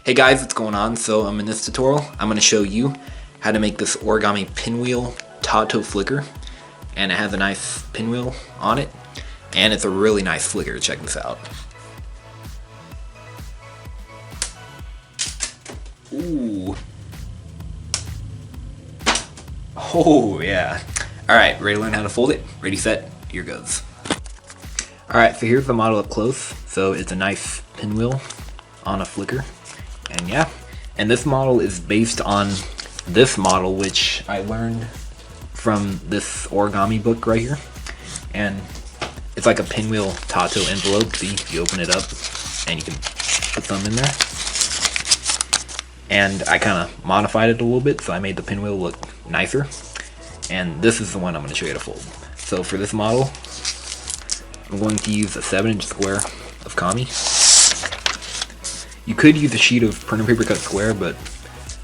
Hey guys, what's going on? So in this tutorial, I'm going to show you how to make this Origami Pinwheel Tato flicker. And it has a nice pinwheel on it, and it's a really nice flicker. Check this out. Ooh. Oh yeah. Alright, ready to learn how to fold it? Ready, set, here goes. Alright, so here's the model up close. So it's a nice pinwheel on a flicker. And yeah, and this model is based on this model, which I learned from this origami book right here. And it's like a pinwheel Tato envelope. See, you open it up and you can put some in there. And I kind of modified it a little bit, so I made the pinwheel look nicer. And this is the one I'm going to show you how to fold. So for this model, I'm going to use a 7-inch square of kami. You could use a sheet of printer paper cut square, but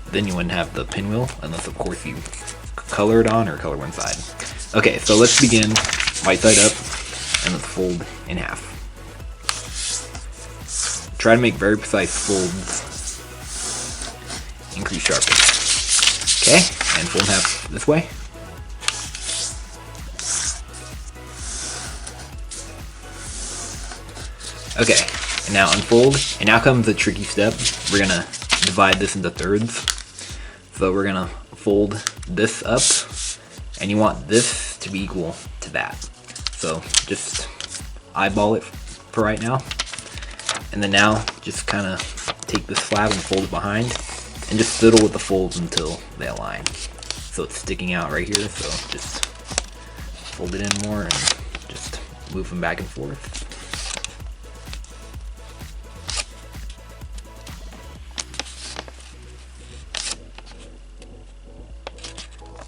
then you wouldn't have the pinwheel, unless of course you color it on or color one side. Okay, so let's begin right side up, and let's fold in half. Try to make very precise folds. Increase sharpness. Okay, and fold in half this way. Okay, and now unfold, and now comes the tricky step. We're gonna divide this into thirds. So we're gonna fold this up, and you want this to be equal to that. So just eyeball it for right now. And then now just kind of take this flap and fold it behind, and just fiddle with the folds until they align. So it's sticking out right here, so just fold it in more and just move them back and forth.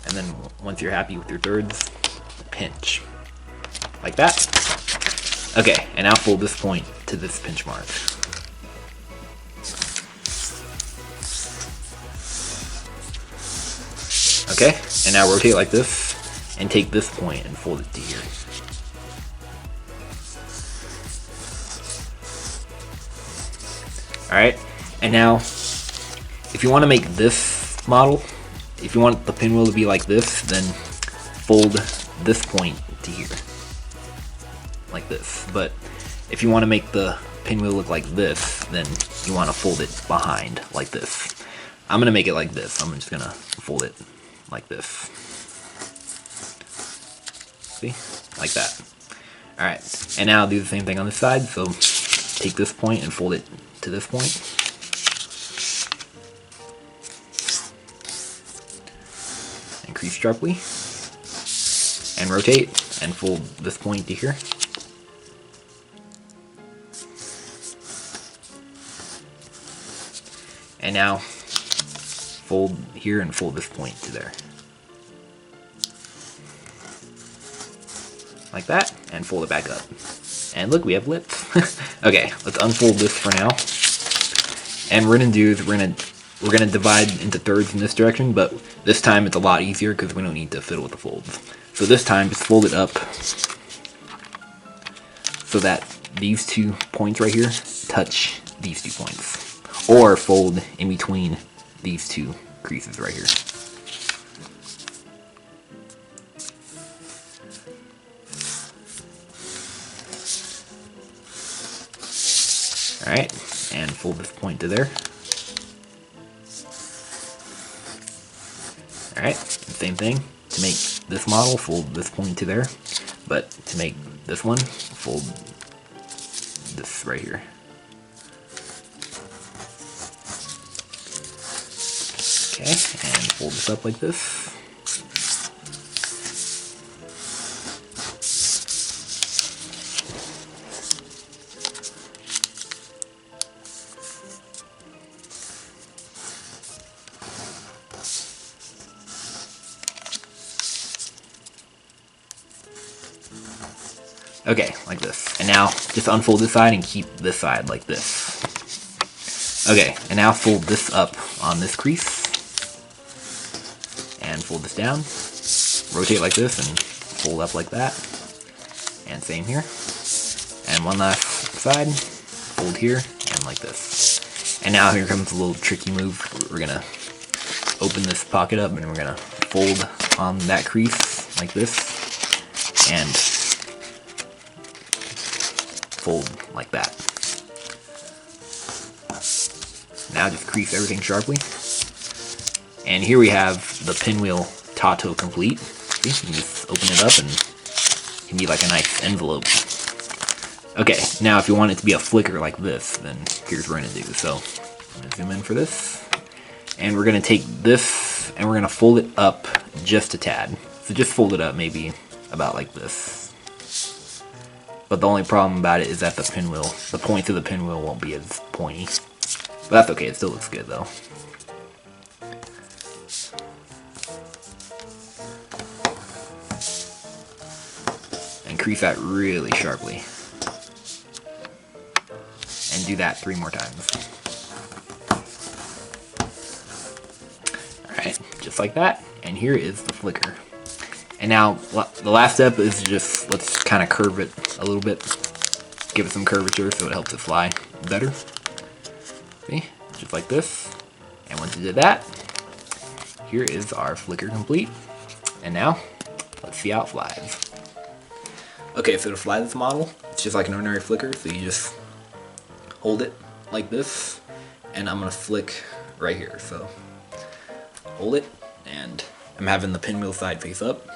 And then once you're happy with your thirds, pinch. Like that. Okay, and now fold this point to this pinch mark. Okay, and now rotate like this, and take this point and fold it to here. Alright, and now, if you want to make this model, if you want the pinwheel to be like this, then fold this point to here. Like this. But if you want to make the pinwheel look like this, then you want to fold it behind like this. I'm going to make it like this. I'm just going to fold it like this. See? Like that. Alright, and now do the same thing on this side. So take this point and fold it to this point. Increase sharply, and rotate, and fold this point to here. And now fold here and fold this point to there. Like that, and fold it back up. And look, we have lips. Okay, let's unfold this for now. And what we're gonna do is we're gonna divide into thirds in this direction, but this time it's a lot easier because we don't need to fiddle with the folds. So this time, just fold it up so that these 2 points right here touch these 2 points. Or fold in between these 2 creases right here. Alright, and fold this point to there. Alright, same thing. To make this model, fold this point to there. But to make this one, fold this right here. Okay, and fold this up like this. Okay, like this. And now just unfold this side and keep this side like this. Okay, and now fold this up on this crease. And fold this down. Rotate like this and fold up like that. And same here. And one last side. Fold here and like this. And now here comes a little tricky move. We're gonna open this pocket up and we're gonna fold on that crease like this and fold like that. Now just crease everything sharply. And here we have the Pinwheel Tato complete. See, you can just open it up and it can be like a nice envelope. Okay, now if you want it to be a flicker like this, then here's what we're gonna do. So I'm gonna zoom in for this. And we're gonna take this and we're gonna fold it up just a tad. So just fold it up maybe about like this. But the only problem about it is that the points of the pinwheel won't be as pointy. But that's okay, it still looks good though. And crease that really sharply. And do that 3 more times. Alright, just like that. And here is the flicker. And now, the last step is just, let's kind of curve it a little bit. Give it some curvature so it helps it fly better. See? Just like this. And once you did that, here is our flicker complete. And now, let's see how it flies. Okay, so to fly this model, it's just like an ordinary flicker, so you just hold it like this, and I'm gonna flick right here. So hold it, and I'm having the pinwheel side face up,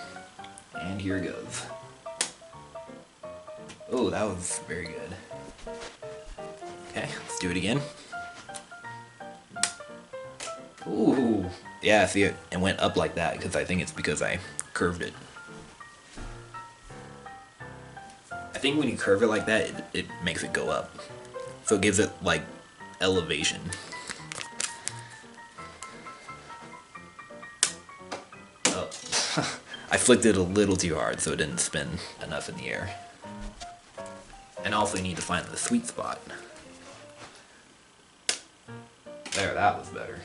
and here it goes. Oh, that was very good. Okay, let's do it again. Ooh, yeah, see it went up like that because I think it's because I curved it. I think when you curve it like that, it makes it go up. So it gives it like elevation. Oh, I flicked it a little too hard so it didn't spin enough in the air. And also you need to find the sweet spot. There, that was better.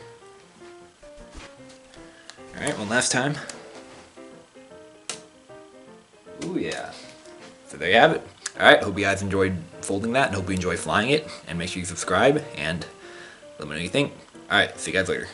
Alright, one last time. Ooh yeah. So there you have it. Alright, hope you guys enjoyed folding that and hope you enjoy flying it. And make sure you subscribe and let me know what you think. Alright, see you guys later.